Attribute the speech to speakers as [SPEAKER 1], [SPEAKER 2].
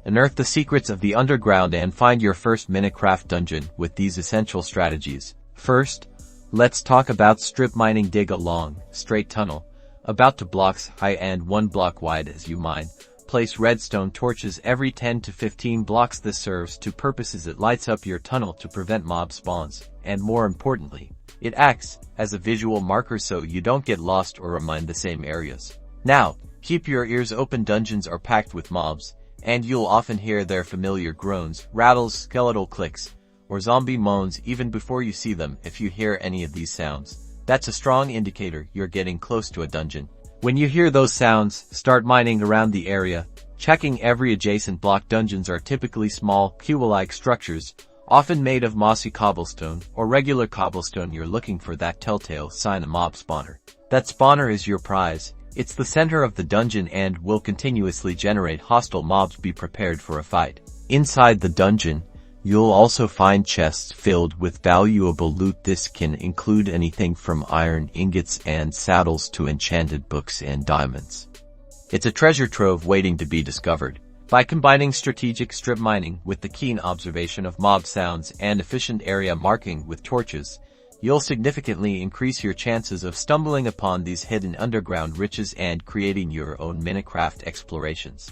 [SPEAKER 1] Unearth the secrets of the underground and find your first Minecraft dungeon with these essential strategies. First, let's talk about strip mining. Dig a long, straight tunnel, about 2 blocks high and 1 block wide as you mine. Place redstone torches every 10 to 15 blocks. This serves 2 purposes. It lights up your tunnel to prevent mob spawns, and more importantly, it acts as a visual marker so you don't get lost or mine the same areas. Now, keep your ears open. Dungeons are packed with mobs, and you'll often hear their familiar groans, rattles, skeletal clicks, or zombie moans even before you see them. If you hear any of these sounds, that's a strong indicator you're getting close to a dungeon. When you hear those sounds, start mining around the area, checking every adjacent block. Dungeons are typically small, cube-like structures, often made of mossy cobblestone or regular cobblestone. You're looking for that telltale sign, a mob spawner. That spawner is your prize. It's the center of the dungeon and will continuously generate hostile mobs. Be prepared for a fight. Inside the dungeon, you'll also find chests filled with valuable loot. This can include anything from iron ingots and saddles to enchanted books and diamonds. It's a treasure trove waiting to be discovered. By combining strategic strip mining with the keen observation of mob sounds and efficient area marking with torches, you'll significantly increase your chances of stumbling upon these hidden underground riches and creating your own Minecraft explorations.